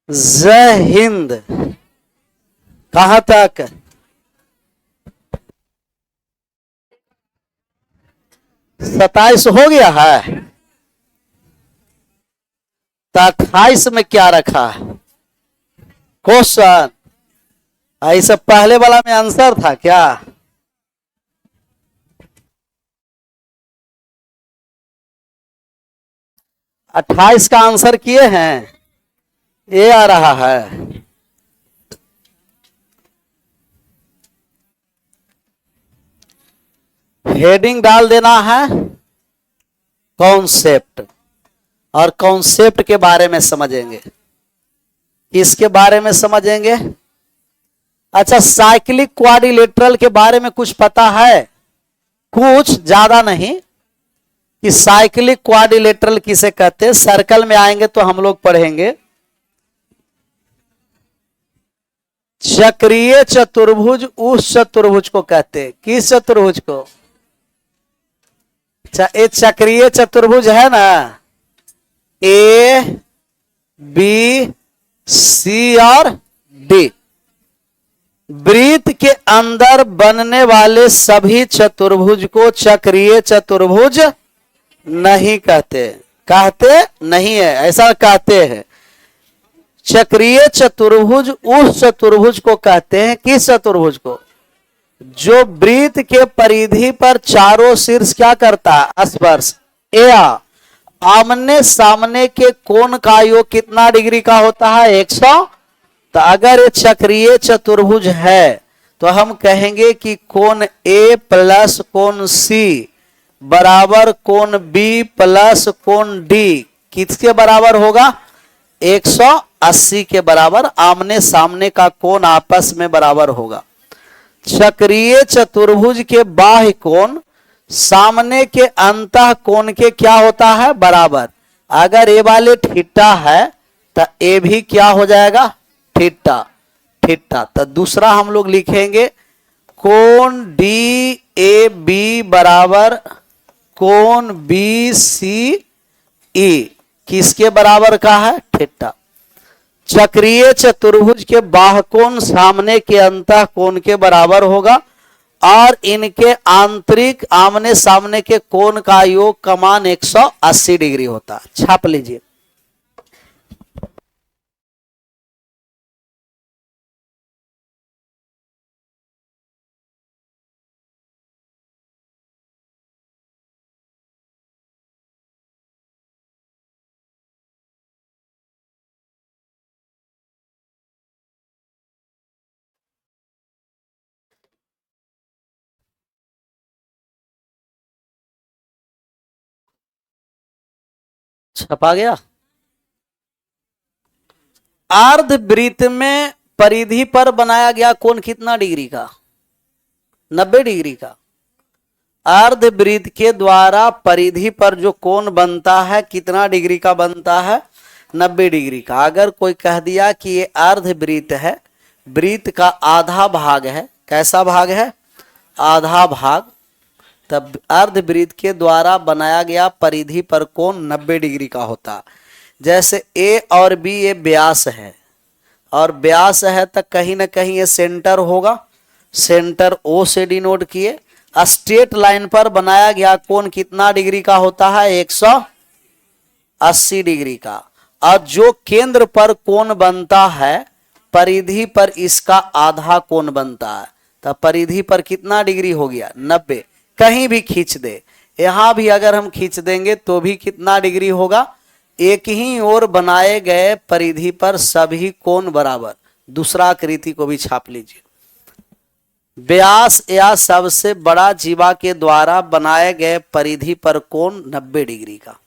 जय हिंद। कहां तक? सताइस हो गया है तो 28 में क्या रखा है क्वेश्चन? ऐसे पहले वाला में आंसर था क्या? अट्ठाईस का आंसर किए हैं, ये आ रहा है। हेडिंग डाल देना है कॉन्सेप्ट, और कॉन्सेप्ट के बारे में समझेंगे। किसके बारे में समझेंगे? अच्छा, साइक्लिक क्वाड्रिलेटरल के बारे में कुछ पता है? कुछ ज्यादा नहीं, कि साइक्लिक क्वाड्रिलेटरल किसे कहते हैं। सर्कल में आएंगे तो हम लोग पढ़ेंगे। चक्रीय चतुर्भुज उस चतुर्भुज को कहते हैं। किस चतुर्भुज को? ये चक्रीय चतुर्भुज है ना, ए बी सी और डी। वृत्त के अंदर बनने वाले सभी चतुर्भुज को चक्रीय चतुर्भुज नहीं कहते। कहते नहीं है, ऐसा कहते हैं। चक्रीय चतुर्भुज उस चतुर्भुज को कहते हैं। किस चतुर्भुज को? जो वृत्त के परिधि पर चारों शीर्ष क्या करता है? स्पर्श। या आमने सामने के कोण का योग कितना डिग्री का होता है? 100। तो अगर ये चक्रीय चतुर्भुज है तो हम कहेंगे कि कोण ए प्लस कोण सी बराबर कोण बी प्लस कोण डी किसके बराबर होगा? 180 के बराबर। आमने सामने का कोण आपस में बराबर होगा। चक्रीय चतुर्भुज के बाह्य कोण सामने के अंतः कोण के क्या होता है? बराबर। अगर ए वाले थीटा है तो ए भी क्या हो जाएगा? थीटा। थीटा। तो दूसरा हम लोग लिखेंगे कोण डी ए बी बराबर कोण बी सी ई किसके बराबर का है? थीटा। चक्रीय चतुर्भुज के बाह्य कोण सामने के अंतः कोण के बराबर होगा, और इनके आंतरिक आमने सामने के कोण का योग का मान 180 डिग्री होता है। छाप लीजिए। छपा गया। अर्धवृत्त में परिधि पर बनाया गया कोण कितना डिग्री का? 90 डिग्री का। अर्धवृत्त के द्वारा परिधि पर जो कोण बनता है कितना डिग्री का बनता है? 90 डिग्री का। अगर कोई कह दिया कि ये अर्धवृत्त है, वृत्त का आधा भाग है, कैसा भाग है? आधा भाग, तब अर्धवृत्त के द्वारा बनाया गया परिधि पर कोण 90 डिग्री का होता। जैसे ए और बी ये व्यास है, और व्यास है तो कहीं ना कहीं ये सेंटर होगा। सेंटर ओ से डिनोट किए। स्ट्रेट लाइन पर बनाया गया कोण कितना डिग्री का होता है? 180 डिग्री का। और जो केंद्र पर कोण बनता है परिधि पर इसका आधा कोण बनता है। तो परिधि पर कितना डिग्री हो गया? 90। कहीं भी खींच दे, यहां भी अगर हम खींच देंगे तो भी कितना डिग्री होगा? एक ही ओर बनाए गए परिधि पर सभी कोण बराबर। दूसरा आकृति को भी छाप लीजिए। व्यास या सबसे बड़ा जीवा के द्वारा बनाए गए परिधि पर कोण 90 डिग्री का।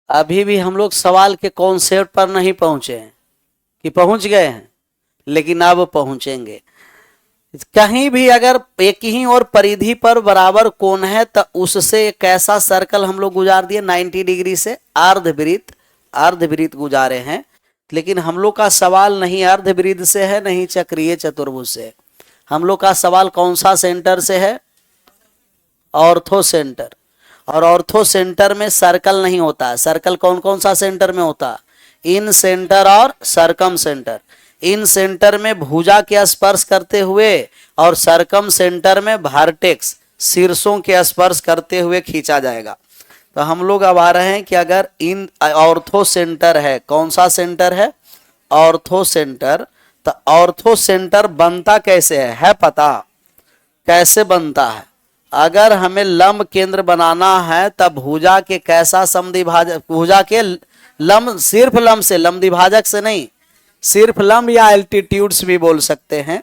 अभी भी हम लोग सवाल के कॉन्सेप्ट पर नहीं पहुंचे हैं, कि पहुंच गए हैं? लेकिन अब पहुंचेंगे। कहीं भी अगर एक ही और परिधि पर बराबर कोण है तो उससे एक ऐसा सर्कल हम लोग गुजार दिए 90 डिग्री से। अर्धवृत्त अर्धवृत्त गुजारे हैं, लेकिन हम लोग का सवाल नहीं अर्धवृत्त से है, नहीं चक्रीय चतुर्भुज से। हम लोग का सवाल कौन सा सेंटर से है? Ortho centre. और ऑर्थो सेंटर में सर्कल नहीं होता है। सर्कल कौन कौन सा सेंटर में होता है? इन सेंटर और सरकम सेंटर। इन सेंटर में भुजा के स्पर्श करते हुए और सरकम सेंटर में वर्टेक्स शीर्षों के स्पर्श करते हुए खींचा जाएगा। तो हम लोग अब आ रहे हैं कि अगर इन ऑर्थो सेंटर है, कौन सा सेंटर है? Ortho centre. तो ऑर्थो सेंटर बनता कैसे है पता? कैसे बनता है? अगर हमें लंब केंद्र बनाना है तब भुजा के कैसा समद्विभाजक, भुजा के लंब, सिर्फ लंब से, लंब द्विभाजक से नहीं, सिर्फ लंब या एल्टीट्यूड्स भी बोल सकते हैं।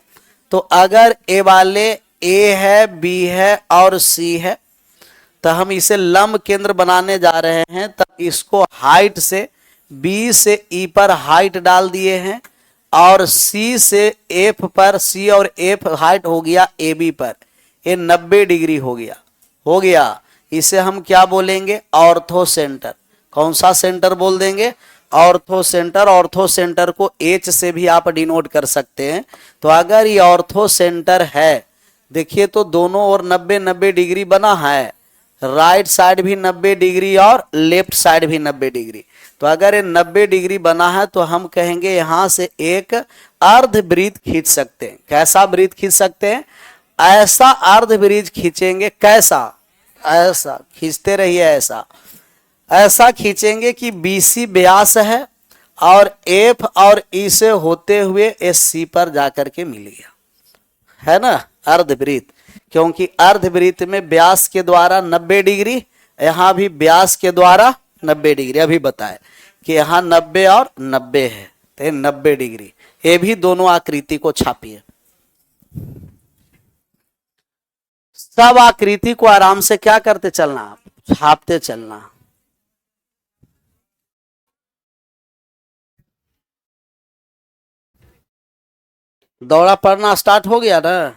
तो अगर ए वाले ए है, बी है और सी है, तो हम इसे लंब केंद्र बनाने जा रहे हैं। तब इसको हाइट से बी से ई पर हाइट डाल दिए हैं और सी से एफ पर, सी और एफ हाइट हो गया ए बी पर, ये 90 डिग्री हो गया। इसे हम क्या बोलेंगे? Ortho centre. कौन सा सेंटर बोल देंगे? Ortho centre. ऑर्थो सेंटर को एच से भी आप डिनोट कर सकते हैं। तो अगर ये ऑर्थो सेंटर है, देखिए तो दोनों ओर 90-90 डिग्री बना है, राइट साइड भी 90 डिग्री और लेफ्ट साइड भी 90 डिग्री। तो अगर ये 90 डिग्री बना है तो हम कहेंगे यहां से एक अर्धवृत्त खींच सकते हैं। कैसा वृत्त खींच सकते हैं? ऐसा अर्धवृत्त खींचेंगे। कैसा? ऐसा खींचते रहिए, ऐसा खींचेंगे कि BC व्यास है और F और E से होते हुए SC पर जाकर के मिल गया, है ना अर्धवृत्त। क्योंकि अर्धवृत्त में व्यास के द्वारा 90 डिग्री, यहां भी व्यास के द्वारा 90 डिग्री। अभी बताए कि यहां 90 और 90 है, तो 90 डिग्री। ये भी दोनों आकृति को छापिए। सब आकृति को आराम से क्या करते चलना? छापते चलना। दौड़ा पढ़ना स्टार्ट हो गया ना?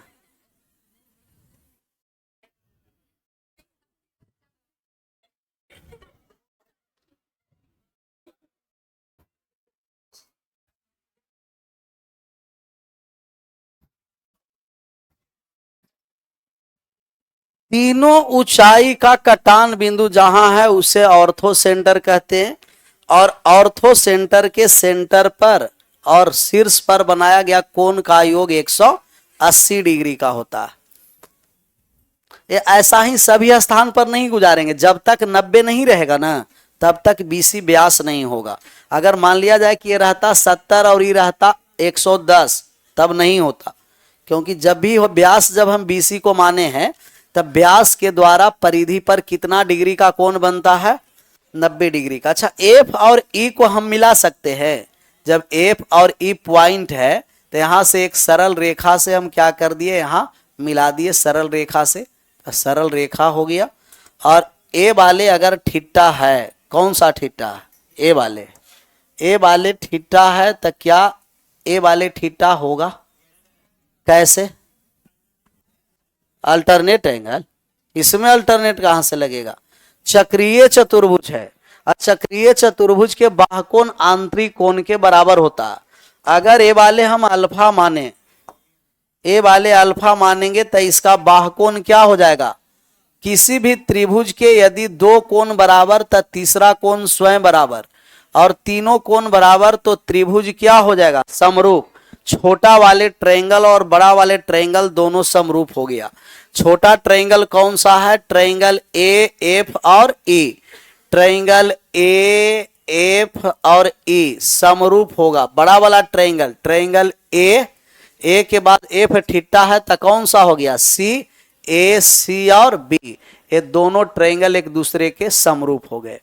तीनों ऊंचाई का कटान बिंदु जहां है उसे ऑर्थो सेंटर कहते हैं। और ऑर्थो सेंटर के सेंटर पर और शीर्ष पर बनाया गया कोण का योग 180 डिग्री का होता है। ये ऐसा ही सभी स्थान पर नहीं गुजारेंगे। जब तक 90 नहीं रहेगा ना, तब तक BC व्यास नहीं होगा। अगर मान लिया जाए कि ये रहता 70 और ये रहता 110, तब नहीं होता। क्योंकि जब भी व्यास, जब हम BC को माने हैं, तब व्यास के द्वारा परिधि पर कितना डिग्री का कोण बनता है? 90 डिग्री का। अच्छा, F और E को हम मिला सकते हैं। जब F और E पॉइंट है तो यहां से एक सरल रेखा से हम क्या कर दिए? यहां मिला दिए सरल रेखा से, सरल रेखा हो गया। और ए वाले अगर थीटा है, कौन सा थीटा है? ए वाले थीटा है, तो क्या ए वाले थीटा होगा? कैसे? Alternate angle. इसमें अल्टरनेट कहां से लगेगा? चक्रीय चतुर्भुज है और चक्रीय चतुर्भुज के बाह्यकोण आंतरिक कोण के बराबर होता है। अगर ए वाले हम अल्फा माने, ए वाले अल्फा मानेंगे तो इसका बाह्यकोण क्या हो जाएगा? किसी भी त्रिभुज के यदि दो कोण बराबर तो तीसरा कोण स्वयं बराबर, और तीनों कोण बराबर तो त्रिभुज क्या हो जाएगा? समरूप। छोटा वाले ट्रायंगल और बड़ा वाले ट्रायंगल दोनों समरूप हो गया। छोटा ट्रायंगल कौन सा है? ट्रायंगल ए एफ और ई। ट्रायंगल ए एफ और ई समरूप होगा। बड़ा वाला ट्रायंगल, ट्रायंगल ए के बाद एफ थीटा है तो कौन सा हो गया? सी। ए सी और बी, ये दोनों ट्रायंगल एक दूसरे के समरूप हो गए।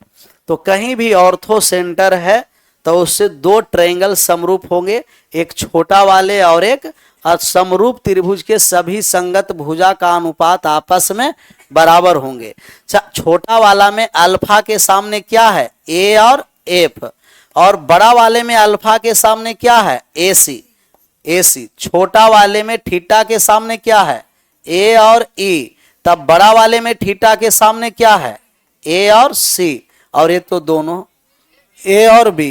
तो कहीं भी ऑर्थो सेंटर है तो उससे दो ट्रायंगल समरूप होंगे, एक छोटा वाले और एक समरूप त्रिभुज के सभी संगत भुजा का अनुपात आपस में बराबर होंगे। छोटा वाला में अल्फा के सामने क्या है? ए और एफ, और बड़ा वाले में अल्फा के सामने क्या है? ए सी। छोटा वाले में थीटा के सामने क्या है? ए और ई। तब बड़ा वाले में थीटा के सामने क्या है? ए और सी। और ये तो दोनों ए और बी,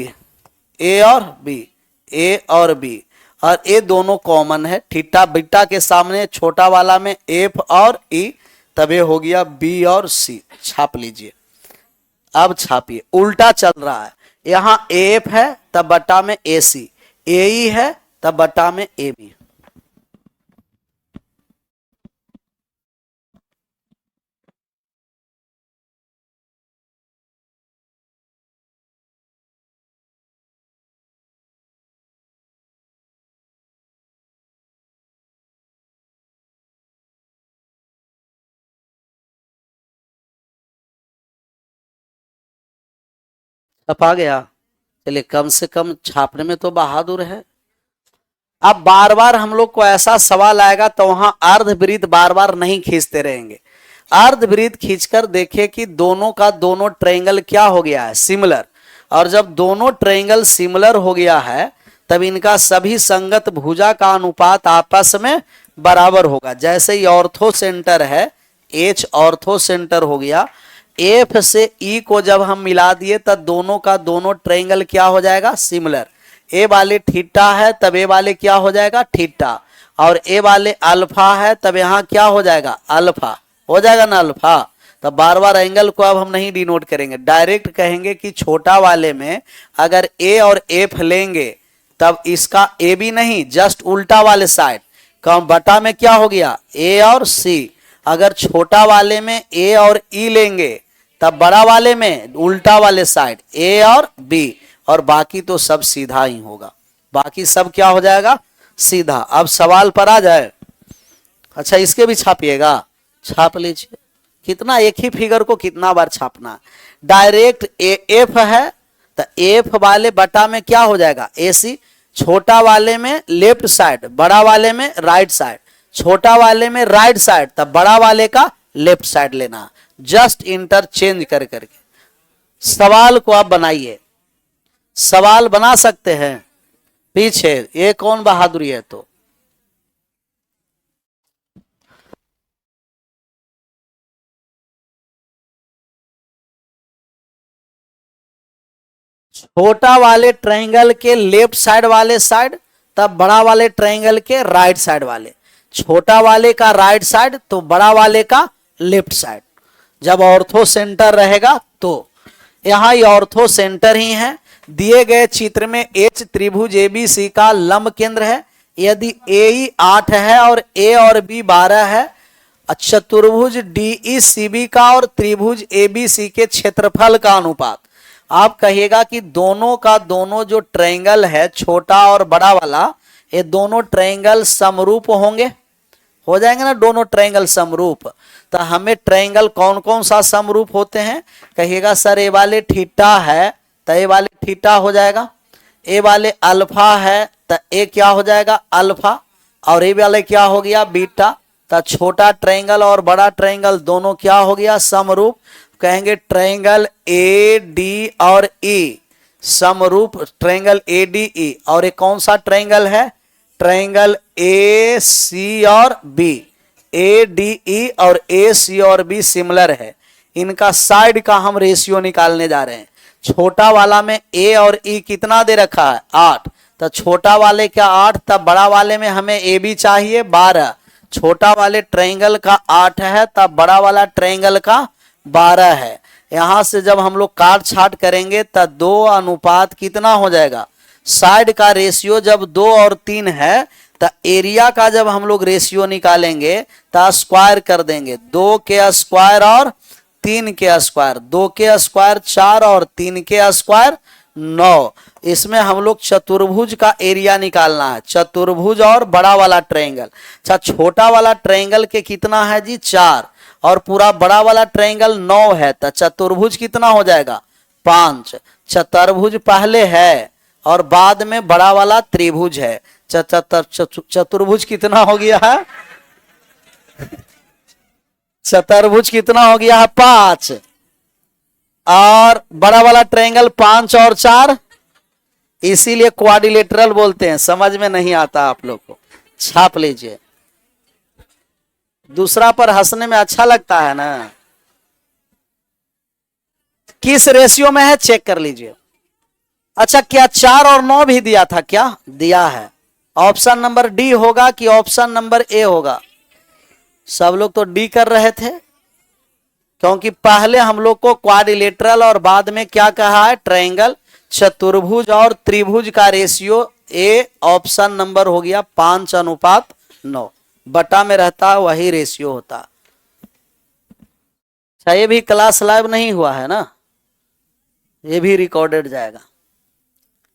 ए और बी, ए और बी, और ए दोनों कॉमन है। थीटा बीटा के सामने छोटा वाला में एफ और ई, तब ये हो गया बी और सी। छाप लीजिए। अब छापिए, उल्टा चल रहा है। यहां एफ है तब बटा में ए सी, ए ई है तब बटा में ए बी। अब आ गया। चलिए, कम से कम छापने में तो बहादुर है। अब बार बार हम लोग को ऐसा सवाल आएगा तो वहां अर्धवृत्त बार बार नहीं खींचते रहेंगे। अर्धवृत्त खींचकर देखिए कि दोनों का दोनों ट्रायंगल क्या हो गया है, सिमिलर। और जब दोनों ट्रायंगल सिमिलर हो गया है तब इनका सभी संगत भुजा का अनुपात आपस में बराबर होगा। जैसे ये ऑर्थो सेंटर है, एच ऑर्थो सेंटर हो गया, एफ से ई को जब हम मिला दिए तब दोनों का दोनों ट्रायंगल क्या हो जाएगा, सिमिलर। ए वाले थीटा है तब ए वाले क्या हो जाएगा, थीटा, और ए वाले अल्फा है तब यहाँ क्या हो जाएगा, अल्फा हो जाएगा ना, अल्फा। तब बार बार एंगल को अब हम नहीं डिनोट करेंगे, डायरेक्ट कहेंगे कि छोटा वाले में अगर ए और एफ लेंगे तब इसका ए भी नहीं, जस्ट उल्टा वाले साइड कम बटा में क्या हो गया, ए और सी। अगर छोटा वाले में ए और ई लेंगे तब बड़ा वाले में उल्टा वाले साइड ए और बी, और बाकी तो सब सीधा ही होगा। बाकी सब क्या हो जाएगा, सीधा। अब सवाल पर आ जाए। अच्छा, इसके भी छापिएगा, छाप लीजिए। कितना, एक ही फिगर को कितना बार छापना। डायरेक्ट एफ है तो एफ वाले बटा में क्या हो जाएगा, ए सी। छोटा वाले में लेफ्ट साइड, बड़ा वाले में राइट साइड। छोटा वाले में राइट साइड तब बड़ा वाले का लेफ्ट साइड लेना, जस्ट इंटरचेंज कर करके। सवाल को आप बनाइए, सवाल बना सकते हैं पीछे, ये कौन बहादुरी है। तो छोटा वाले ट्रायंगल के लेफ्ट साइड वाले साइड तब बड़ा वाले ट्रायंगल के राइट साइड वाले। छोटा वाले का राइट साइड तो बड़ा वाले का लेफ्ट साइड। जब ऑर्थो सेंटर रहेगा तो यहां ये ऑर्थो सेंटर ही है। दिए गए चित्र में एच त्रिभुज एबीसी का लंब केंद्र है। यदि ए ई 8 है और ए और बी 12 है, चतुर्भुज डीई सीबी का और त्रिभुज एबीसी के क्षेत्रफल का अनुपात। आप कहिएगा कि दोनों का दोनों जो ट्रायंगल है, छोटा और बड़ा वाला, ये दोनों ट्रायंगल समरूप होंगे, हो जाएंगे ना दोनों ट्रायंगल समरूप। तो हमें ट्रायंगल कौन कौन सा समरूप होते हैं, कहिएगा सर ए वाले थीटा है तो ए वाले थीटा हो जाएगा, ए वाले अल्फा है तो ए क्या हो जाएगा, अल्फा, और ए वाले क्या हो गया, बीटा। तो छोटा ट्रायंगल और बड़ा ट्रायंगल दोनों क्या हो गया, समरूप। कहेंगे ट्रायंगल ए डी और ई समरूप, ट्रायंगल ए डी ई। और ये कौन सा ट्रायंगल है, ट्रायंगल ए सी और बी। ए डी ई और ए सी और बी सिमिलर है। इनका साइड का हम रेशियो निकालने जा रहे हैं। छोटा वाला में ए और ई कितना दे रखा है, 8, तो छोटा वाले का 8 तब बड़ा वाले में हमें ए बी चाहिए 12। छोटा वाले ट्रायंगल का 8 है तब बड़ा वाला ट्रायंगल का 12 है। यहां से जब हम लोग काट छाट करेंगे तब 2 अनुपात कितना हो जाएगा, साइड का रेशियो जब 2 और 3 है तो एरिया का जब हम लोग रेशियो निकालेंगे तो स्क्वायर कर देंगे। 2 के स्क्वायर और 3 के स्क्वायर, 2 के स्क्वायर 4 और 3 के स्क्वायर 9। इसमें हम लोग चतुर्भुज का एरिया निकालना है, चतुर्भुज और बड़ा वाला ट्रायंगल। अच्छा, छोटा वाला ट्रायंगल के कितना है जी, 4, और पूरा बड़ा वाला ट्रायंगल 9 है, तो चतुर्भुज कितना हो जाएगा, 5। चतुर्भुज पहले है और बाद में बड़ा वाला त्रिभुज है। चतुर्भुज कितना हो गया है, चतुर्भुज कितना हो गया है, 5, और बड़ा वाला ट्रायंगल 5 और 4, इसीलिए क्वाड्रिलेटरल बोलते हैं। समझ में नहीं आता आप लोग को, छाप लीजिए। दूसरा पर हंसने में अच्छा लगता है ना। किस रेशियो में है चेक कर लीजिए। अच्छा, क्या 4 और 9 भी दिया था? क्या दिया है? ऑप्शन नंबर डी होगा कि ऑप्शन नंबर ए होगा? सब लोग तो डी कर रहे थे, क्योंकि पहले हम लोग को क्वाड्रिलेटरल और बाद में क्या कहा है? ट्रायंगल। चतुर्भुज और त्रिभुज का रेशियो ए ऑप्शन नंबर हो गया 5:9, बटा में रहता है वही रेशियो होता। अच्छा, ये भी क्लास लाइव नहीं हुआ है ना, ये भी रिकॉर्डेड जाएगा।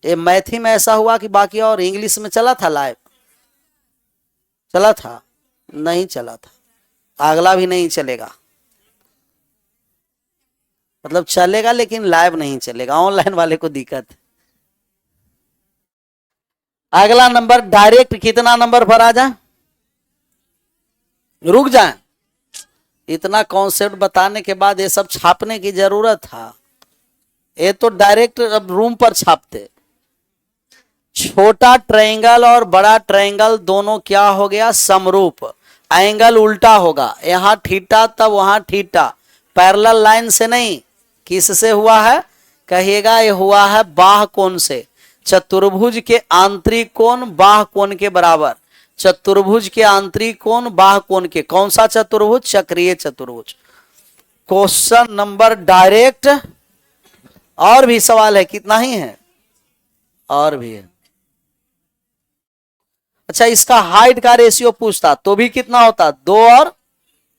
ये मैथी में ऐसा हुआ कि बाकी और इंग्लिश में चला था लाइव? चला था? नहीं चला था। अगला भी नहीं चलेगा, मतलब चलेगा लेकिन लाइव नहीं चलेगा, ऑनलाइन वाले को दिक्कत है। अगला नंबर डायरेक्ट कितना नंबर पर आ जाए? रुक जाए, इतना कॉन्सेप्ट बताने के बाद ये सब छापने की जरूरत था? ये तो डायरेक्ट अब रूम पर छापते। छोटा ट्रायंगल और बड़ा ट्रायंगल दोनों क्या हो गया? समरूप। एंगल उल्टा होगा, यहां थीटा तब वहां थीटा, पैरेलल लाइन से नहीं। किससे हुआ है? कहिएगा ये हुआ है बाह्य कोण से। चतुर्भुज के आंतरिक कोण बाह्य कोण के बराबर। चतुर्भुज के आंतरिक कोण बाह्य कोण के, कौन सा चतुर्भुज? चक्रीय चतुर्भुज। Question number direct. और भी सवाल है? कितना ही है? और भी है। अच्छा, इसका हाइट का रेशियो पूछता तो भी कितना होता? 2 और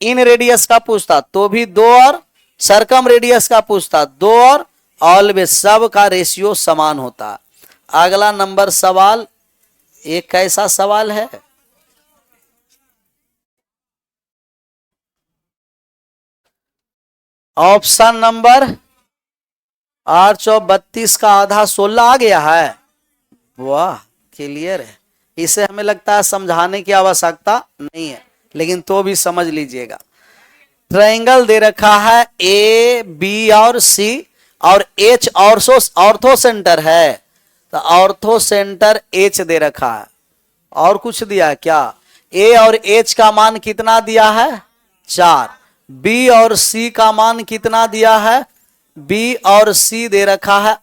इन रेडियस का पूछता तो भी 2 और सरकम रेडियस का पूछता 2 और ऑलवेज, सब का रेशियो समान होता। अगला नंबर सवाल, एक कैसा सवाल है? ऑप्शन नंबर 832 का आधा 16 आ गया है। वाह, क्लियर है। इसे हमें लगता है समझाने की आवश्यकता नहीं है, लेकिन तो भी समझ लीजिएगा। ट्रायंगल दे रखा है ए बी और सी, और एच ऑर्थो सेंटर है, तो ऑर्थो सेंटर एच दे रखा है। और कुछ दिया है क्या? ए और एच का मान कितना दिया है? 4। बी और सी का मान कितना दिया है? बी और सी दे रखा है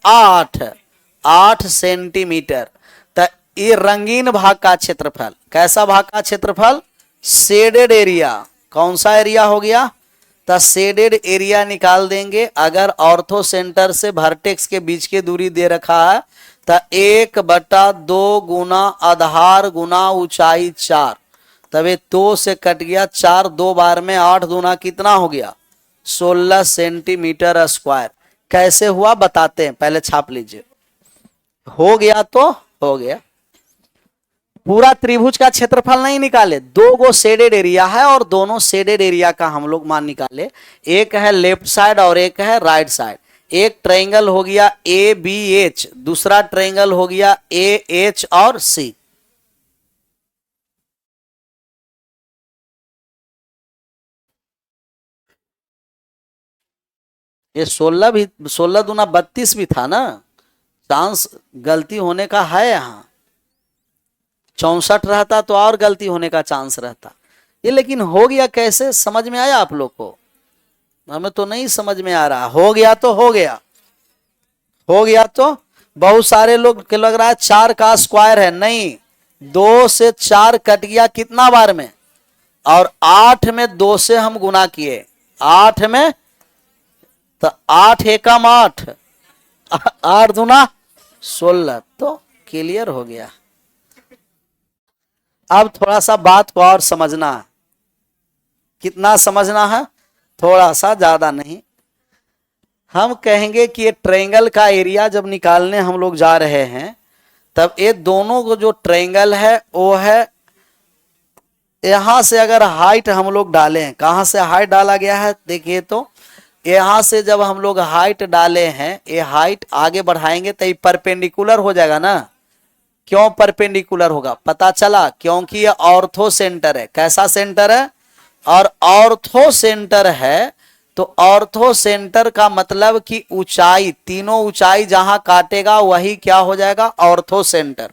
8 सेंटीमीटर। तो ये रंगीन भाग का क्षेत्रफल, कैसा भाग का क्षेत्रफल? Shaded area. कौन सा एरिया हो गया? तो शेडेड एरिया निकाल देंगे। अगर ऑर्थो सेंटर से वर्टेक्स के बीच की दूरी दे रखा है तो 1/2 गुना आधार गुना ऊंचाई 4, तब ये 2 से कट गया 4, 2 बार में 8 दूना कितना हो गया? 16 सेंटीमीटर स्क्वायर। कैसे हुआ बताते हैं, पहले छाप लीजिए। हो गया तो हो गया। पूरा त्रिभुज का क्षेत्रफल नहीं निकाले, 2 गो शेडेड एरिया है और दोनों शेडेड एरिया का हम लोग मान निकाले। एक है लेफ्ट साइड और एक है राइट साइड। एक ट्रायंगल हो गया ए बी एच, दूसरा ट्रायंगल हो गया ए एच और सी। ये 16 भी, 16 दूना 32 भी था ना, चांस गलती होने का है। यहाँ 64 रहता तो और गलती होने का चांस रहता। ये लेकिन हो गया कैसे, समझ में आया आप लोग को? हमें तो नहीं समझ में आ रहा। हो गया तो हो गया, हो गया तो। बहुत सारे लोग के लग रहा है 4 का स्क्वायर है, नहीं, 2 से 4 कट गया कितना बार में? और 8 में 2 से हम गुना किए, 8 में, तो 8 एकम 8, 8 दूना 16, तो क्लियर हो गया। अब थोड़ा सा बात को और समझना है। कितना समझना है? थोड़ा सा, ज्यादा नहीं। हम कहेंगे कि ये ट्रायंगल का एरिया जब निकालने हम लोग जा रहे हैं, तब ये दोनों को जो ट्रायंगल है वो है, यहां से अगर हाइट हम लोग डालें, कहां से हाइट डाला गया है देखिए, तो यहां से जब हम लोग हाइट डाले हैं, ये हाइट आगे बढ़ाएंगे तो ये परपेंडिकुलर हो जाएगा ना। क्यों परपेंडिकुलर होगा? पता चला, क्योंकि ये ऑर्थो सेंटर है। कैसा सेंटर है? और ऑर्थो सेंटर है, तो ऑर्थो सेंटर का मतलब कि ऊंचाई, तीनों ऊंचाई जहां काटेगा वही क्या हो जाएगा? Ortho centre.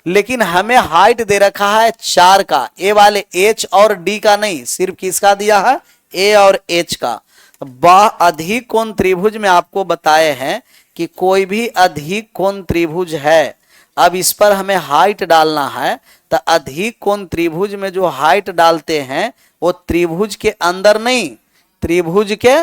लेकिन हमें हाइट दे रखा है 4 का, ए वाले एच और डी का नहीं, सिर्फ किसका दिया है? ए और एच का। अधिक कोण त्रिभुज में आपको बताए हैं कि कोई भी अधिक कोण त्रिभुज है, अब इस पर हमें हाइट डालना है, तो अधिक कोण त्रिभुज में जो हाइट डालते हैं वो त्रिभुज के अंदर नहीं, त्रिभुज के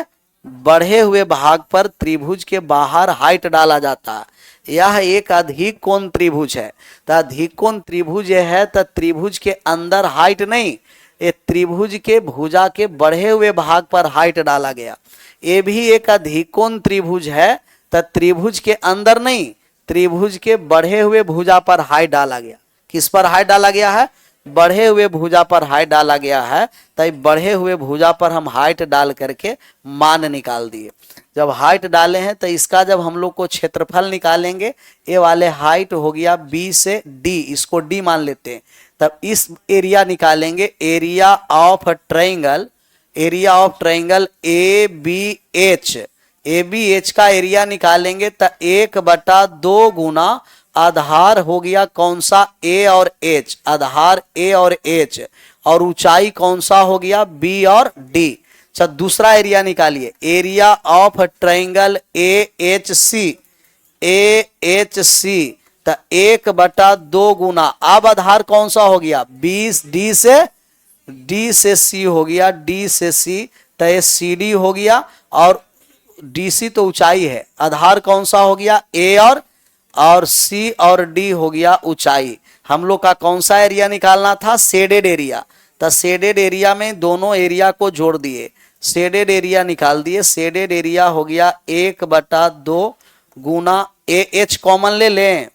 बढ़े हुए भाग पर त्रिभुज के बाहर हाइट डाला जाता है। यह एक अधिक कोण त्रिभुज है, तो अधिक कोण त्रिभुज है तो त्रिभुज के अंदर हाइट नहीं, ये त्रिभुज के भुजा के बढ़े हुए भाग पर हाइट डाला गया। ये भी एक अधिक कोण त्रिभुज है, तो त्रिभुज के अंदर नहीं, त्रिभुज के बढ़े हुए भुजा पर हाइट डाला गया। किस पर हाइट डाला गया है? बढ़े हुए भुजा पर हाइट डाला गया है। तो बढ़े हुए भुजा पर हम हाइट डाल करके मान निकाल दिए। जब हाइट डाले हैं तो इसका जब हम लोग को क्षेत्रफल निकालेंगे, ये वाले हाइट हो गया बी से डी, इसको डी मान लेते हैं। तब इस एरिया निकालेंगे, area of triangle, area of triangle A B H, A B H का एरिया निकालेंगे तो 1/2 गुना आधार हो गया कौन सा? ए और एच, आधार ए और एच, और ऊंचाई कौन सा हो गया? बी और डी। अच्छा दूसरा एरिया निकालिए, area of triangle A H C, A H C, तो 1/2 गुना, अब आधार कौन सा हो गया? 20, डी से सी हो गया, डी से सी, तो ये सी डी हो गया, और डी सी तो ऊंचाई है, आधार कौन सा हो गया? ए और सी और डी हो गया ऊंचाई। हम लोग का कौन सा एरिया निकालना था? Shaded area. तो शेडेड एरिया में दोनों एरिया को जोड़ दिए, शेडेड एरिया निकाल दिए। शेडेड एरिया हो गया 1/2 गुना ए एच कॉमन ले लें,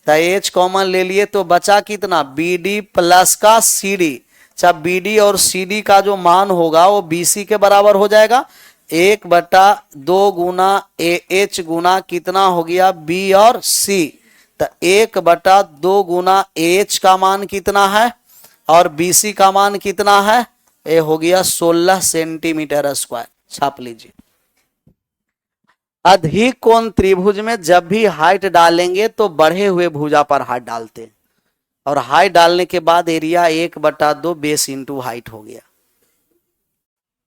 तो एच कॉमन ले लिए तो बचा कितना? बी डी प्लस का सी डी। अच्छा बी डी और सी डी का जो मान होगा वो बी सी के बराबर हो जाएगा। 1/2 गुना ए एच गुना कितना हो गया? बी और सी। तो 1/2 गुना एच का मान कितना है और बी सी का मान कितना है? ये हो गया 16 सेंटीमीटर स्क्वायर। छाप लीजिए। अधिक कोण त्रिभुज में जब भी हाइट डालेंगे तो बढ़े हुए भुजा पर हाइट डालते हैं, और हाइट डालने के बाद एरिया 1/2 बेस इंटू हाइट हो गया।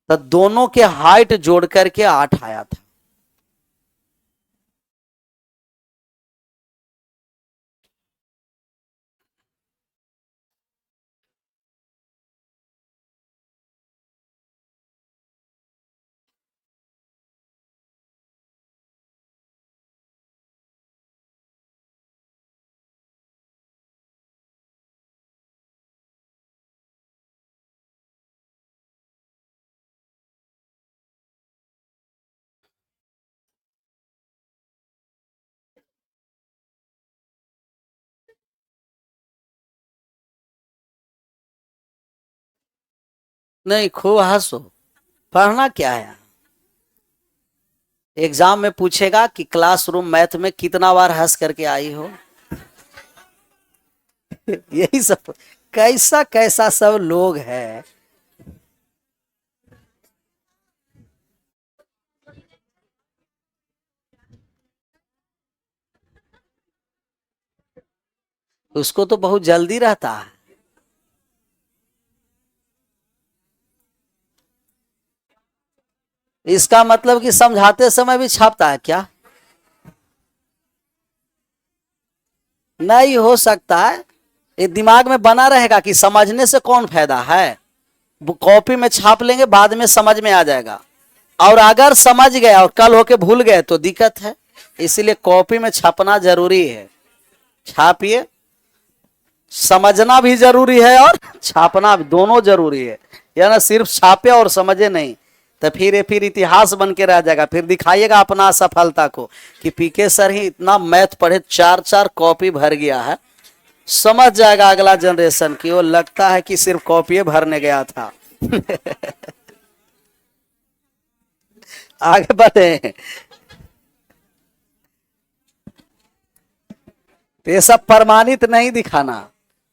तो दोनों के हाइट जोड़ करके 8 आया था। नहीं खूब हंसो, पढ़ना क्या है? एग्जाम में पूछेगा कि क्लासरूम मैथ में कितना बार हंस करके आई हो। यही सब, कैसा कैसा सब लोग है। उसको तो बहुत जल्दी रहता है। इसका मतलब कि समझाते समय भी छापता है क्या? नहीं हो सकता है। ये दिमाग में बना रहेगा कि समझने से कौन फायदा है। कॉपी में छाप लेंगे, बाद में समझ में आ जाएगा, और अगर समझ गए और कल होके भूल गए तो दिक्कत है। इसीलिए कॉपी में छापना जरूरी है। छापिए, समझना भी जरूरी है और छापना भी, दोनों जरूरी है। या ना सिर्फ छापे और समझे नहीं तो फिर इतिहास बन के रह जाएगा। फिर दिखाइएगा अपना सफलता को कि पीके सर ही इतना मैथ पढ़े, 4 कॉपी भर गया है। समझ जाएगा अगला जनरेशन की वो लगता है कि सिर्फ कॉपी भरने गया था। आगे बढ़े। तो ये सब प्रमाणित नहीं दिखाना,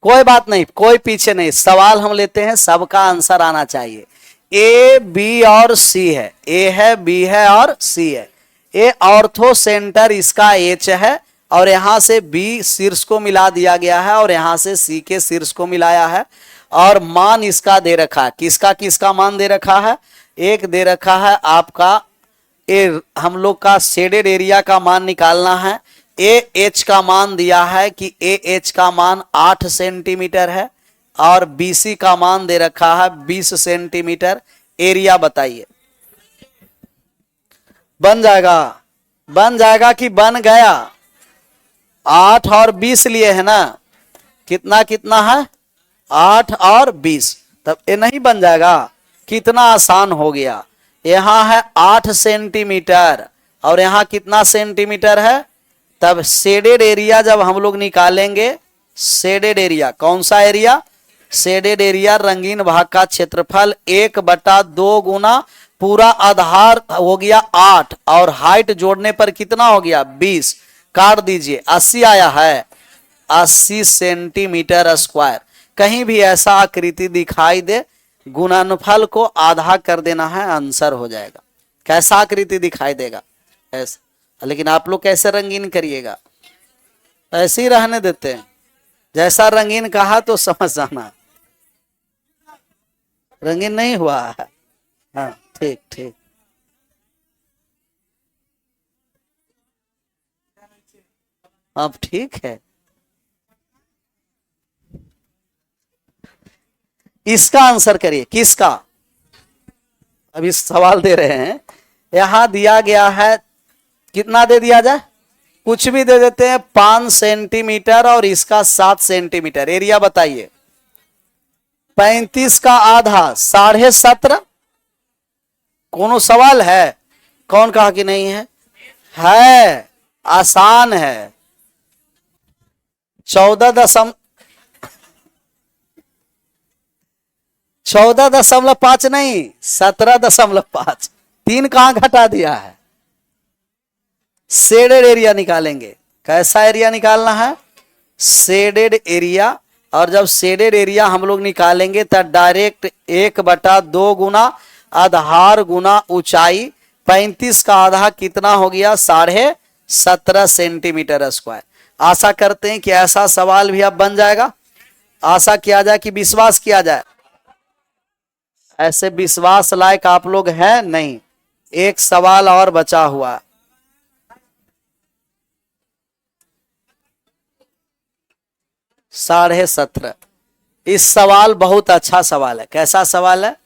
कोई बात नहीं, कोई पीछे नहीं। सवाल हम लेते हैं, सबका आंसर आना चाहिए। ए बी और सी है, ए है बी है और सी है। ए ऑर्थो सेंटर इसका एच है, और यहां से बी शीर्ष को मिला दिया गया है, और यहां से सी के शीर्ष को मिलाया है। और मान इसका दे रखा है, किसका किसका मान दे रखा है? एक दे रखा है आपका ए हम लोग का शेडेड एरिया का मान निकालना है। ए एच का मान दिया है कि ए एच का मान 8 सेंटीमीटर है और बीसी का मान दे रखा है 20 सेंटीमीटर। एरिया बताइए। बन जाएगा, बन जाएगा कि बन गया? 8 और 20 लिए है ना, कितना कितना है? 8 और 20, तब ये नहीं बन जाएगा? कितना आसान हो गया। यहां है 8 सेंटीमीटर और यहां कितना सेंटीमीटर है? तब शेडेड एरिया जब हम लोग निकालेंगे, शेडेड एरिया कौन सा एरिया? शेडेड एरिया रंगीन भाग का क्षेत्रफल 1/2 गुना पूरा आधार हो गया 8 और हाइट जोड़ने पर कितना हो गया? 20। काट दीजिए, 80 आया है, 80 सेंटीमीटर स्क्वायर। कहीं भी ऐसा आकृति दिखाई दे, गुणनफल को आधा कर देना है, आंसर हो जाएगा। कैसा आकृति दिखाई देगा? ऐसा। लेकिन आप लोग कैसे रंगीन करिएगा? ऐसे ही रहने देते हैं, जैसा रंगीन कहा तो समझ जाना। रंगीन नहीं हुआ है। हाँ ठीक ठीक। अब ठीक है। इसका आंसर करिए, किसका? अभी सवाल दे रहे हैं, यहां दिया गया है, कितना दे दिया जाए? कुछ भी दे देते हैं, 5 सेंटीमीटर और इसका 7 सेंटीमीटर। एरिया बताइए। 35 का आधा 17.5। कोनो सवाल है? कौन कहा कि नहीं है? है, आसान है। 14.5 नहीं, 17.5। 3 कहां घटा दिया है? शेडेड एरिया निकालेंगे। कैसा एरिया निकालना है? Shaded area. और जब शेडेड एरिया हम लोग निकालेंगे तो डायरेक्ट 1/2 गुना आधार गुना ऊंचाई। 35 का आधा कितना हो गया? 17.5 सेंटीमीटर स्क्वायर। आशा करते हैं कि ऐसा सवाल भी अब बन जाएगा। आशा किया जाए कि विश्वास किया जाए। ऐसे विश्वास लायक आप लोग हैं नहीं। एक सवाल और बचा हुआ। 17.5। इस सवाल बहुत अच्छा सवाल है। कैसा सवाल है?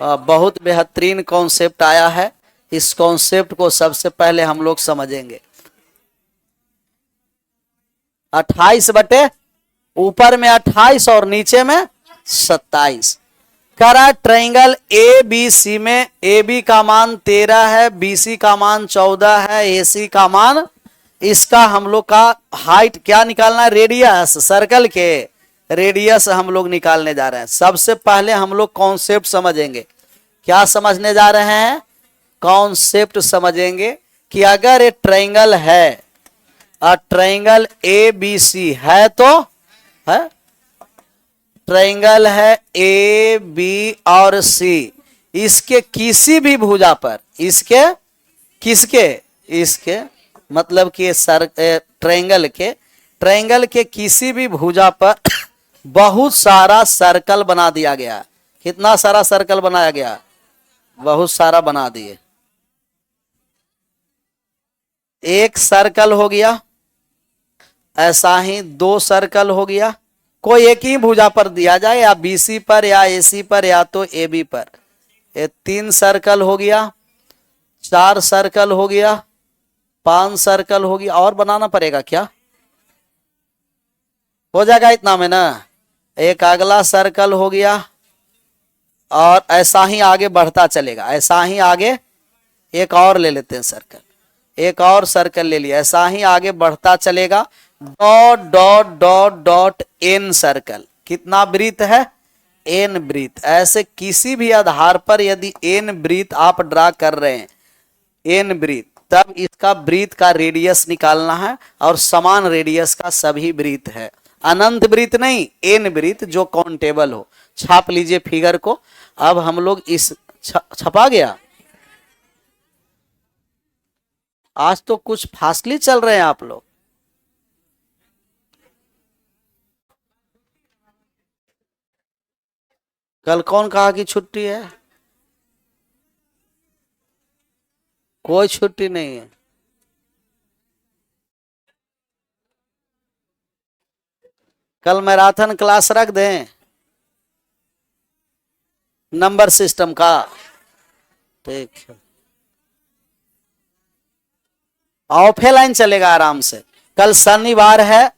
बहुत बेहतरीन कॉन्सेप्ट आया है। इस कॉन्सेप्ट को सबसे पहले हम लोग समझेंगे। 28 बटे ऊपर में 28 और नीचे में 27। करा ट्रायंगल ए बी सी में ए बी का मान 13 है, बी सी का मान 14 है, ए सी का मान, इसका हम लोग का हाइट क्या निकालना है? रेडियस, सर्कल के रेडियस हम लोग निकालने जा रहे हैं। सबसे पहले हम लोग कॉन्सेप्ट समझेंगे। क्या समझने जा रहे हैं? कॉन्सेप्ट समझेंगे कि अगर एक ट्रायंगल है, ट्रायंगल ए बी सी है, तो है ट्रायंगल है ए बी और सी, इसके किसी भी भुजा पर, इसके किसके? इसके मतलब कि ट्रायंगल के किसी भी भुजा पर बहुत सारा सर्कल बना दिया गया। कितना सारा सर्कल बनाया गया? बहुत सारा बना दिए। एक सर्कल हो गया, ऐसा ही 2 सर्कल हो गया। कोई एक ही भुजा पर दिया जाए, या बीसी पर या एसी पर या तो एबी पर। ये 3 सर्कल हो गया, 4 सर्कल हो गया, 5 सर्कल हो गया। और बनाना पड़ेगा क्या? हो जाएगा इतना में ना। एक अगला सर्कल हो गया और ऐसा ही आगे बढ़ता चलेगा। ऐसा ही आगे एक और ले लेते हैं सर्कल, एक और सर्कल ले लिया, ऐसा ही आगे बढ़ता चलेगा। Dot dot dot dot n circle. कितना वृत्त है? एन वृत्त। ऐसे किसी भी आधार पर यदि एन वृत्त आप ड्रा कर रहे हैं, एन वृत्त, तब इसका वृत्त का रेडियस निकालना है और समान रेडियस का सभी वृत्त है। अनंत वृत्त नहीं, एन वृत्त जो काउंटेबल हो। छाप लीजिए फिगर को। अब हम लोग इस छपा गया। आज तो कुछ फास्टली चल रहे हैं आप लोग। कल कौन कहा कि छुट्टी है? कोई छुट्टी नहीं है। कल मैराथन क्लास रख दें नंबर सिस्टम का। ठीक है, ऑफलाइन चलेगा आराम से। कल शनिवार है,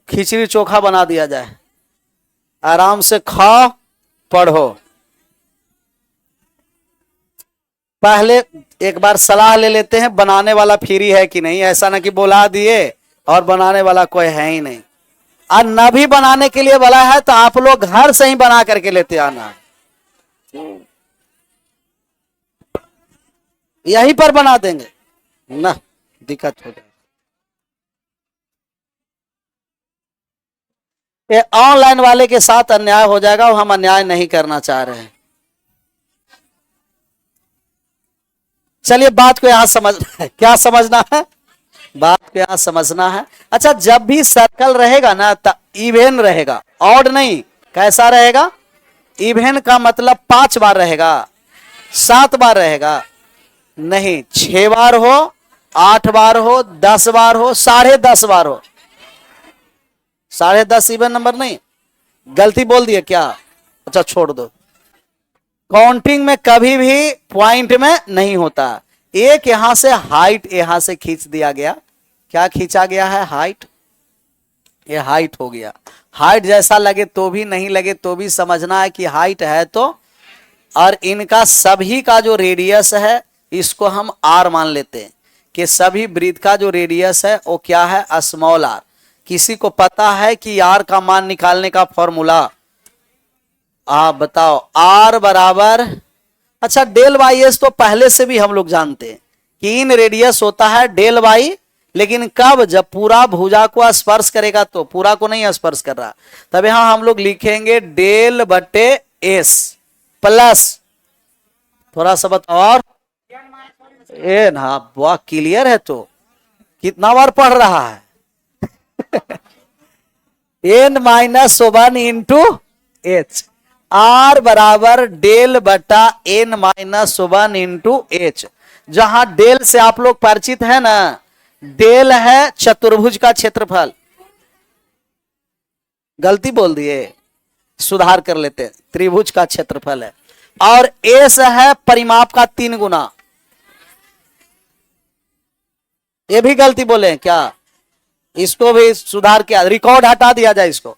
खिचड़ी चोखा बना दिया जाए, आराम से खाओ पढ़ो। पहले एक बार सलाह ले लेते हैं, बनाने वाला फ्री है कि नहीं, ऐसा ना कि बुला दिए और बनाने वाला कोई है ही नहीं। और न भी बनाने के लिए बोला है तो आप लोग घर से ही बना करके लेते आना, यहीं पर बना देंगे ना, दिक्कत हो जाए। ये ऑनलाइन वाले के साथ अन्याय हो जाएगा और हम अन्याय नहीं करना चाह रहे हैं। चलिए बात को यहां समझना है, क्या समझना है, बात को यहां समझना है। अच्छा, जब भी सर्कल रहेगा ना तो इवेन रहेगा, ऑड नहीं। कैसा रहेगा? इवेन का मतलब 5 बार रहेगा, 7 बार रहेगा नहीं, 6 बार हो, 8 बार हो, 10 बार हो, 10.5 बार हो। 10.5 इवन नंबर नहीं, गलती बोल दिए क्या? अच्छा छोड़ दो, काउंटिंग में कभी भी पॉइंट में नहीं होता। एक यहां से हाइट यहां से खींच दिया गया, क्या खींचा गया है? हाइट। ये हाइट हो गया। हाइट जैसा लगे तो भी, नहीं लगे तो भी समझना है कि हाइट है तो। और इनका सभी का जो रेडियस है इसको हम आर मान लेते हैं कि सभी वृत्त का जो रेडियस है वो क्या है? Small r. किसी को पता है कि आर का मान निकालने का फॉर्मूला? आप बताओ। आर बराबर, अच्छा डेल बाई एस तो पहले से भी हम लोग जानते हैं कि इन रेडियस होता है डेल बाई, लेकिन कब? जब पूरा भुजा को स्पर्श करेगा, तो पूरा को नहीं स्पर्श कर रहा, तब यहां हम लोग लिखेंगे डेल बटे एस प्लस, थोड़ा सा बताओ और ए ना, वाह क्लियर है। तो कितना बार पढ़ रहा है? n-1 into H. आर बराबर डेल बटा n-1 इंटू एच। जहां डेल से आप लोग परिचित है ना, डेल है चतुर्भुज का क्षेत्रफल। गलती बोल दिए, सुधार कर लेते, त्रिभुज का क्षेत्रफल है। और एस है परिमाप का 3 गुना। ये भी गलती बोले क्या? इसको भी सुधार किया, रिकॉर्ड हटा दिया जाए इसको।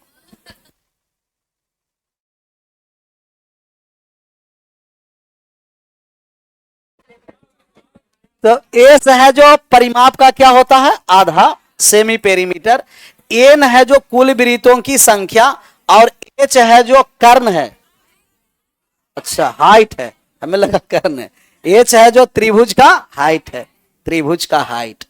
तो एस है जो परिमाप का क्या होता है? आधा, सेमी पेरीमीटर। एन है जो कुल वृत्तों की संख्या, और एच है जो कर्ण है। अच्छा हाइट है, हमें लगा कर्ण है। एच है जो त्रिभुज का हाइट है, त्रिभुज का हाइट।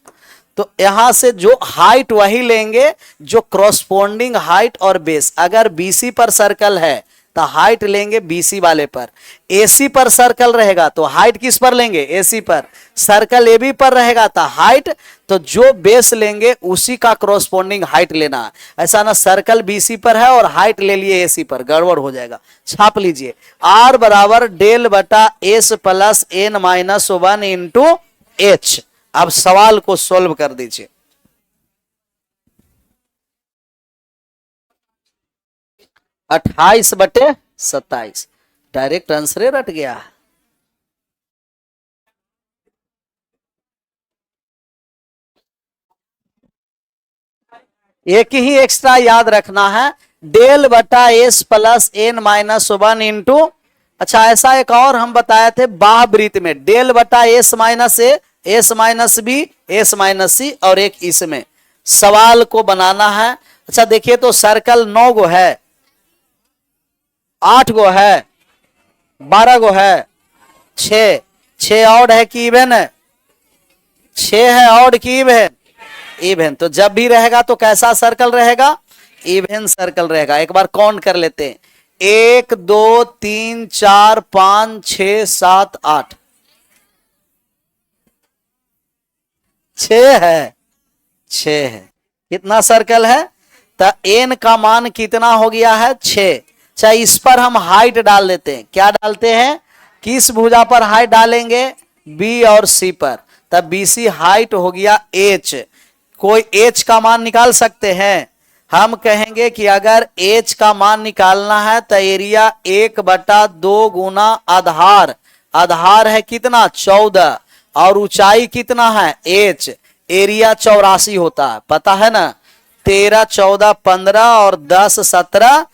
तो यहां से जो हाइट वही लेंगे जो क्रॉसपोंडिंग हाइट और बेस। अगर बीसी पर सर्कल है तो हाइट लेंगे बीसी वाले पर। एसी पर सर्कल रहेगा तो हाइट किस पर लेंगे? एसी पर। सर्कल एबी पर रहेगा तो हाइट, तो जो बेस लेंगे उसी का क्रॉसपोंडिंग हाइट लेना। ऐसा ना सर्कल बीसी पर है और हाइट ले लिए एसी पर, गड़बड़ हो जाएगा। छाप लीजिए, आर बराबर डेल बटा s plus n-1 into H. अब सवाल को सोल्व कर दीजिए। 28/27, डायरेक्ट आंसर रट गया। एक ही एक्स्ट्रा याद रखना है, डेल बटा एस प्लस n-1 इंटू, अच्छा ऐसा एक और हम बताए थे बाह्य वृत्त में, डेल बटा s minus a, s minus b, s minus c, और एक इसमें सवाल को बनाना है। अच्छा देखिए तो सर्कल 9 गो है, 8 गो है, 12 गो है, 6 ऑड है कि इवन है? 6 है ऑड की इवन? इवन। तो जब भी रहेगा तो कैसा सर्कल रहेगा? इवन सर्कल रहेगा। एक बार काउंट कर लेते हैं, 1 2 3 4 5 6 7 8, 6 है, 6 है। कितना सर्कल है? तो एन का मान कितना हो गया है? 6। चाहे इस पर हम हाइट डाल देते हैं। क्या डालते हैं? किस भुजा पर हाइट डालेंगे? बी और सी पर, तब BC हाइट हो गया h। कोई h का मान निकाल सकते हैं? हम कहेंगे कि अगर h का मान निकालना है तो एरिया 1/2 गुना आधार, आधार है कितना 14, और ऊंचाई कितना है h, एरिया 84 होता है, पता है ना। 13, 14, 15 और 10, 17,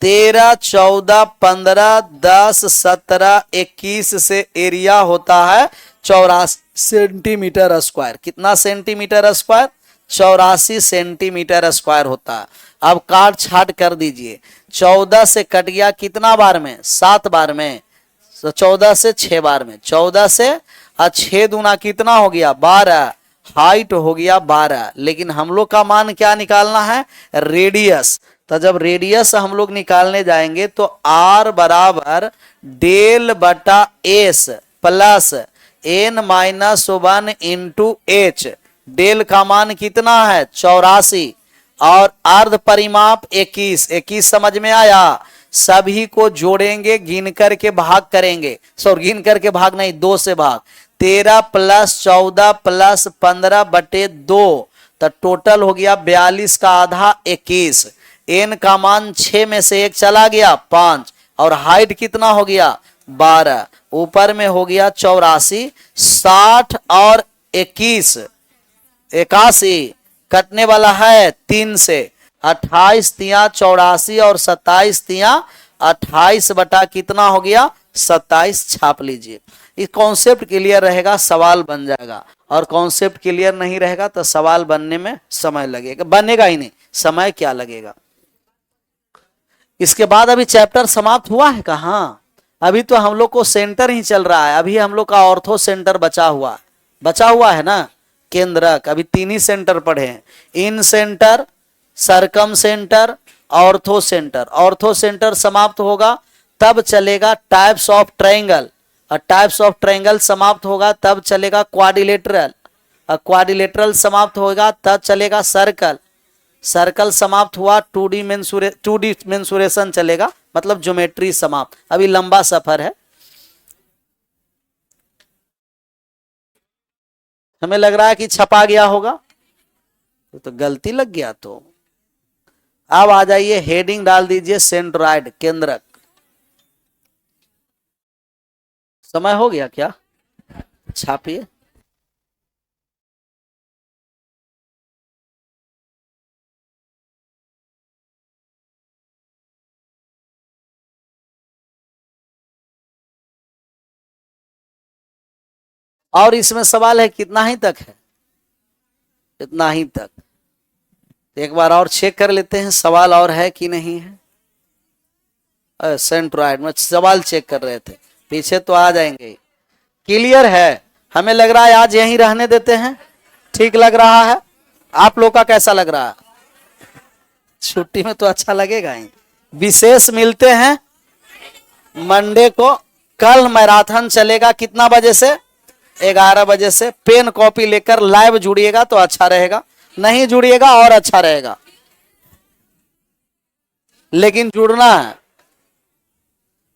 13, 14, 15, 10, 17, 21 से एरिया होता है 84 सेंटीमीटर स्क्वायर। कितना सेंटीमीटर स्क्वायर? 84 सेंटीमीटर स्क्वायर होता है। अब काट छाट कर दीजिए, 14 से कट गया कितना बार में? 7 बार में। तो 14 से 6 बार में, 14 से 6 दूना कितना हो गया? 12, हाइट हो गया 12। लेकिन हम लोग का मान क्या निकालना है? रेडियस। तो जब रेडियस हम लोग निकालने जाएंगे तो R बराबर डेल बटा s plus n-1 into h. Del का मान कितना है? 84, और अर्ध परिमाप 21। 21 समझ में आया? सभी को जोड़ेंगे, गिन करके भाग करेंगे, सॉरी गिन करके भाग नहीं, 2 से भाग। 13 प्लस 14 प्लस 15 बटे 2, तो टोटल हो गया 42 का आधा 21। n का मान 6 में से 1 चला गया 5, और हाइट कितना हो गया? 12, ऊपर में हो गया 84, 60 और 21 81, कटने वाला है 3 से, 28 तिया 84 और 27 तिया 28 बटा कितना हो गया? 27। छाप लीजिए। इस कॉन्सेप्ट क्लियर रहेगा, सवाल बन जाएगा, और कॉन्सेप्ट क्लियर नहीं रहेगा तो सवाल बनने में समय लगेगा, बनेगा ही नहीं, समय क्या लगेगा। इसके बाद अभी चैप्टर समाप्त हुआ है कहाँ? अभी तो हम लोग को सेंटर ही चल रहा है। अभी हम लोग का ऑर्थो सेंटर बचा हुआ है ना, केंद्रक। अभी 3 ही सेंटर पढ़े हैं, incentre, circumcentre, orthocentre. Orthocentre समाप्त होगा तब चलेगा टाइप्स ऑफ ट्रायंगल, और टाइप्स ऑफ ट्रायंगल समाप्त होगा तब चलेगा क्वाड्रिलेटरल, और क्वाड्रिलेटरल समाप्त होगा तब चलेगा सर्कल। सर्कल समाप्त हुआ 2D मेंसुरेशन चलेगा, मतलब ज्योमेट्री समाप्त। अभी लंबा सफर है। हमें लग रहा है कि छपा गया होगा, तो गलती लग गया। तो अब आ जाइए, हेडिंग डाल दीजिए सेंट्रॉइड, केंद्रक। समय हो गया क्या? छापिए। और इसमें सवाल है कितना ही तक है? इतना ही तक। एक बार और चेक कर लेते हैं सवाल और है कि नहीं है। सेंट्रॉइड में सवाल चेक कर रहे थे, पीछे तो आ जाएंगे। क्लियर है? हमें लग रहा है आज यहीं रहने देते हैं, ठीक लग रहा है? आप लोग का कैसा लग रहा है? छुट्टी में तो अच्छा लगेगा ही। विशेष मिलते हैं मंडे को। कल मैराथन चलेगा कितना बजे से? 11 बजे से। पेन कॉपी लेकर लाइव जुड़िएगा तो अच्छा रहेगा, नहीं जुड़िएगा और अच्छा रहेगा, लेकिन जुड़ना है।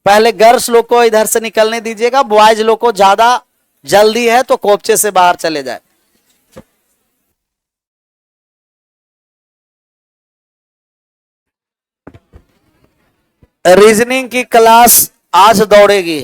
पहले गर्ल्स लोग को इधर से निकलने दीजिएगा, बॉयज लोग को ज्यादा जल्दी है तो कोपचे से बाहर चले जाए। रीजनिंग की क्लास आज दौड़ेगी।